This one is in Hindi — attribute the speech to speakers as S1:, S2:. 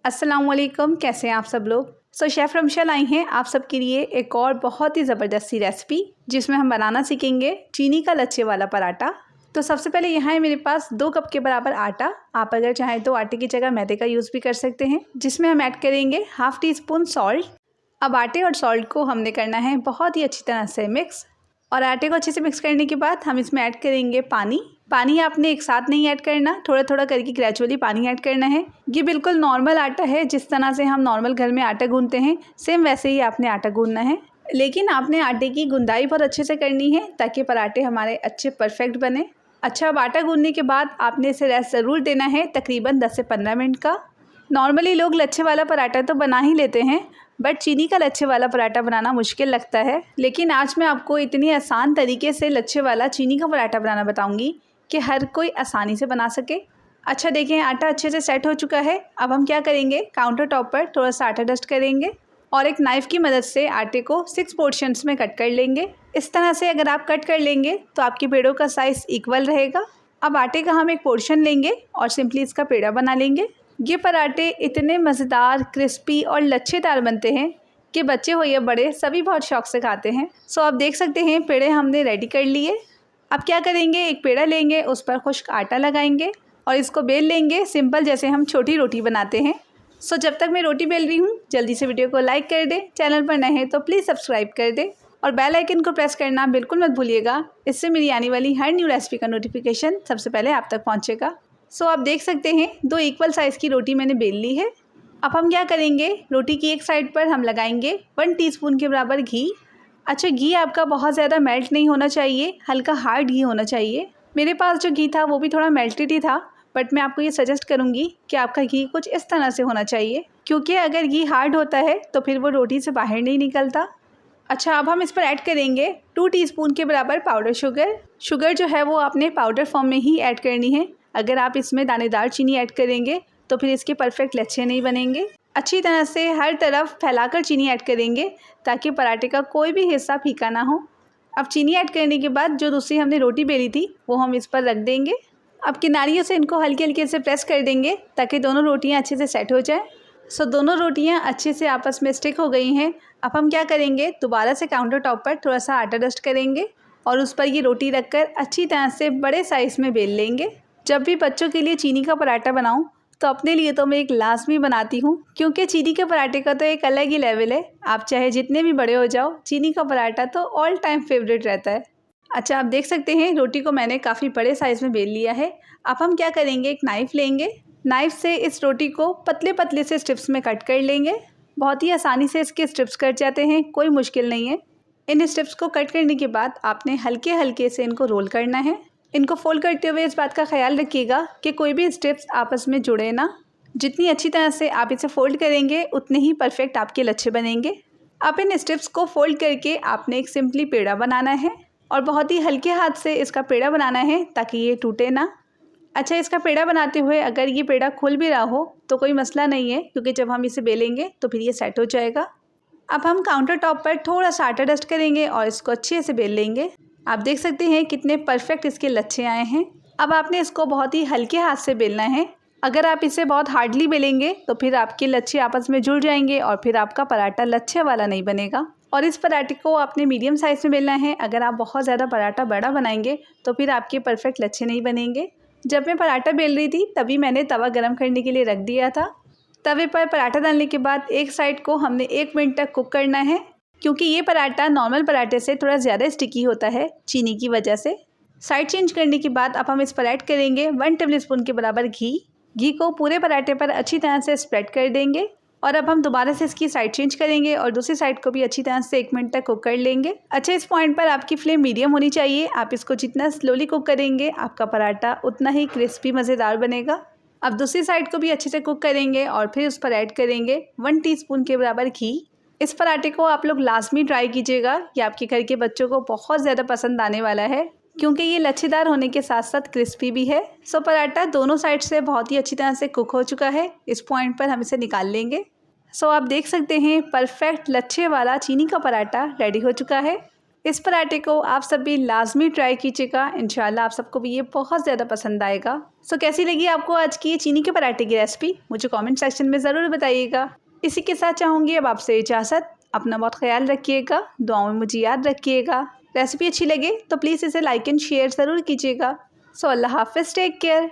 S1: अस्सलाम वालेकुम, कैसे हैं आप सब लोग। शेफ़ रमशा लाई हैं आप सबके लिए एक और बहुत ही ज़बरदस्त सी रेसिपी जिसमें हम बनाना सीखेंगे चीनी का लच्छे वाला पराठा। तो सबसे पहले यहाँ है मेरे पास 2 कप के बराबर आटा। आप अगर चाहें तो आटे की जगह मैदे का यूज़ भी कर सकते हैं, जिसमें हम ऐड करेंगे हाफ़ टी स्पून सॉल्ट। अब आटे और सॉल्ट को हमने करना है बहुत ही अच्छी तरह से मिक्स, और आटे को अच्छे से मिक्स करने के बाद हम इसमें ऐड करेंगे पानी। पानी आपने एक साथ नहीं ऐड करना, थोड़ा थोड़ा करके ग्रेजुअली पानी ऐड करना है। ये बिल्कुल नॉर्मल आटा है, जिस तरह से हम नॉर्मल घर में आटा गूंथते हैं सेम वैसे ही आपने आटा गूंथना है। लेकिन आपने आटे की गुंदाई बहुत अच्छे से करनी है ताकि पराठे हमारे अच्छे परफेक्ट बने। अच्छा, अब आटा गूंथने के बाद आपने इसे रेस्ट ज़रूर देना है तकरीबन 10 से 15 मिनट का। नॉर्मली लोग लच्छे वाला पराठा तो बना ही लेते हैं, बट चीनी का लच्छे वाला पराठा बनाना मुश्किल लगता है। लेकिन आज मैं आपको इतनी आसान तरीके से लच्छे वाला चीनी का पराठा बनाना बताऊंगी कि हर कोई आसानी से बना सके। अच्छा देखें, आटा अच्छे से सेट हो चुका है। अब हम क्या करेंगे, काउंटर टॉप पर थोड़ा सा आटा डस्ट करेंगे और एक नाइफ़ की मदद से आटे को 6 पोर्शंस में कट कर लेंगे। इस तरह से अगर आप कट कर लेंगे तो आपकी पेड़ों का साइज़ इक्वल रहेगा। अब आटे का हम एक पोर्शन लेंगे और सिंपली इसका पेड़ा बना लेंगे। ये पराठे इतने मज़ेदार, क्रिस्पी और लच्छेदार बनते हैं कि बच्चे हो या बड़े सभी बहुत शौक से खाते हैं। आप देख सकते हैं पेड़े हमने रेडी कर लिए। अब क्या करेंगे, एक पेड़ा लेंगे, उस पर खुश्क आटा लगाएंगे और इसको बेल लेंगे सिंपल जैसे हम छोटी रोटी बनाते हैं। जब तक मैं रोटी बेल रही हूँ जल्दी से वीडियो को लाइक कर दें, चैनल पर नए हैं तो प्लीज़ सब्सक्राइब कर दें और बेल आइकन को प्रेस करना बिल्कुल मत भूलिएगा। इससे मेरी आने वाली हर न्यू रेसिपी का नोटिफिकेशन सबसे पहले आप तक पहुँचेगा। आप देख सकते हैं 2 इक्वल साइज़ की रोटी मैंने बेल ली है। अब हम क्या करेंगे, रोटी की एक साइड पर हम लगाएंगे 1 टीस्पून के बराबर घी। अच्छा, घी आपका बहुत ज़्यादा मेल्ट नहीं होना चाहिए, हल्का हार्ड घी होना चाहिए। मेरे पास जो घी था वो भी थोड़ा मेल्टेड ही था, बट मैं आपको ये सजेस्ट करूँगी कि आपका घी कुछ इस तरह से होना चाहिए, क्योंकि अगर घी हार्ड होता है तो फिर वो रोटी से बाहर नहीं निकलता। अच्छा, अब हम इस पर ऐड करेंगे 2 टीस्पून के बराबर पाउडर शुगर। शुगर जो है वो आपने पाउडर फॉर्म में ही ऐड करनी है। अगर आप इसमें दानेदार चीनी ऐड करेंगे तो फिर इसके परफेक्ट लच्छे नहीं बनेंगे। अच्छी तरह से हर तरफ फैलाकर चीनी ऐड करेंगे ताकि पराठे का कोई भी हिस्सा फीका ना हो। अब चीनी ऐड करने के बाद जो दूसरी हमने रोटी बेली थी वो हम इस पर रख देंगे। अब किनारियों से इनको हल्के हल्के से प्रेस कर देंगे ताकि दोनों रोटियां अच्छे से सेट हो जाए। दोनों रोटियां अच्छे से आपस में स्टिक हो गई हैं। अब हम क्या करेंगे, दोबारा से काउंटर टॉप पर थोड़ा सा आटा डस्ट करेंगे और उस पर ये रोटी रखकर अच्छी तरह से बड़े साइज़ में बेल लेंगे। जब भी बच्चों के लिए चीनी का पराठा बनाऊं तो अपने लिए तो मैं एक लाजमी बनाती हूं, क्योंकि चीनी के पराठे का तो एक अलग ही लेवल है। आप चाहे जितने भी बड़े हो जाओ, चीनी का पराठा तो ऑल टाइम फेवरेट रहता है। अच्छा, आप देख सकते हैं रोटी को मैंने काफ़ी बड़े साइज़ में बेल लिया है। अब हम क्या करेंगे, एक नाइफ़ लेंगे, नाइफ़ से इस रोटी को पतले पतले से स्ट्रिप्स में कट कर लेंगे। बहुत ही आसानी से इसके स्ट्रिप्स कट जाते हैं, कोई मुश्किल नहीं है। इन स्ट्रिप्स को कट करने के बाद आपने हल्के हल्के से इनको रोल करना है। इनको फोल्ड करते हुए इस बात का ख्याल रखिएगा कि कोई भी स्ट्रिप्स आपस में जुड़े ना। जितनी अच्छी तरह से आप इसे फोल्ड करेंगे उतने ही परफेक्ट आपके लच्छे बनेंगे। अब इन स्ट्रिप्स को फोल्ड करके आपने एक सिंपली पेड़ा बनाना है और बहुत ही हल्के हाथ से इसका पेड़ा बनाना है ताकि ये टूटे ना। अच्छा, इसका पेड़ा बनाते हुए अगर ये पेड़ा खुल भी रहा हो तो कोई मसला नहीं है, क्योंकि जब हम इसे बेलेंगे तो फिर ये सेट हो जाएगा। अब हम काउंटर टॉप पर थोड़ा सा आटा डस्ट करेंगे और इसको अच्छे से बेल लेंगे। आप देख सकते हैं कितने परफेक्ट इसके लच्छे आए हैं। अब आपने इसको बहुत ही हल्के हाथ से बेलना है। अगर आप इसे बहुत हार्डली बेलेंगे तो फिर आपके लच्छे आपस में जुड़ जाएंगे और फिर आपका पराठा लच्छे वाला नहीं बनेगा। और इस पराठे को आपने मीडियम साइज़ में बेलना है। अगर आप बहुत ज़्यादा पराठा बड़ा बनाएंगे तो फिर आपके परफेक्ट लच्छे नहीं बनेंगे। जब मैं पराठा बेल रही थी तभी मैंने तवा गर्म करने के लिए रख दिया था। तवे पर पराठा डालने के बाद एक साइड को हमने 1 मिनट तक कुक करना है, क्योंकि ये पराठा नॉर्मल पराठे से थोड़ा ज़्यादा स्टिकी होता है चीनी की वजह से। साइड चेंज करने के बाद अब हम इस पर ऐड करेंगे 1 टेबल स्पून के बराबर घी। घी को पूरे पराठे पर अच्छी तरह से स्प्रेड कर देंगे और अब हम दोबारा से इसकी साइड चेंज करेंगे और दूसरी साइड को भी अच्छी तरह से 1 मिनट तक कुक कर लेंगे। अच्छा, इस पॉइंट पर आपकी फ्लेम मीडियम होनी चाहिए। आप इसको जितना स्लोली कुक करेंगे आपका पराठा उतना ही क्रिस्पी मज़ेदार बनेगा। अब दूसरी साइड को भी अच्छे से कुक करेंगे और फिर उस पर ऐड करेंगे 1 टीस्पून के बराबर घी। इस पराठे को आप लोग लाजमी ट्राई कीजिएगा, ये आपके घर के बच्चों को बहुत ज़्यादा पसंद आने वाला है, क्योंकि ये लच्छेदार होने के साथ साथ क्रिस्पी भी है। पराठा दोनों साइड से बहुत ही अच्छी तरह से कुक हो चुका है। इस पॉइंट पर हम इसे निकाल लेंगे। आप देख सकते हैं परफेक्ट लच्छे वाला चीनी का पराठा रेडी हो चुका है। इस पराठे को आप सब भी लाजमी ट्राई कीजिएगा, इंशाल्लाह आप सबको भी ये बहुत ज़्यादा पसंद आएगा। सो कैसी लगी आपको आज की ये चीनी के पराठे की रेसिपी, मुझे कमेंट सेक्शन में ज़रूर बताइएगा। इसी के साथ चाहूँगी अब आपसे इजाज़त, अपना बहुत ख्याल रखिएगा, दुआओं में मुझे याद रखिएगा। रेसिपी अच्छी लगे तो प्लीज़ इसे लाइक एंड शेयर ज़रूर कीजिएगा। सो अल्लाह हाफ़िज़, टेक केयर।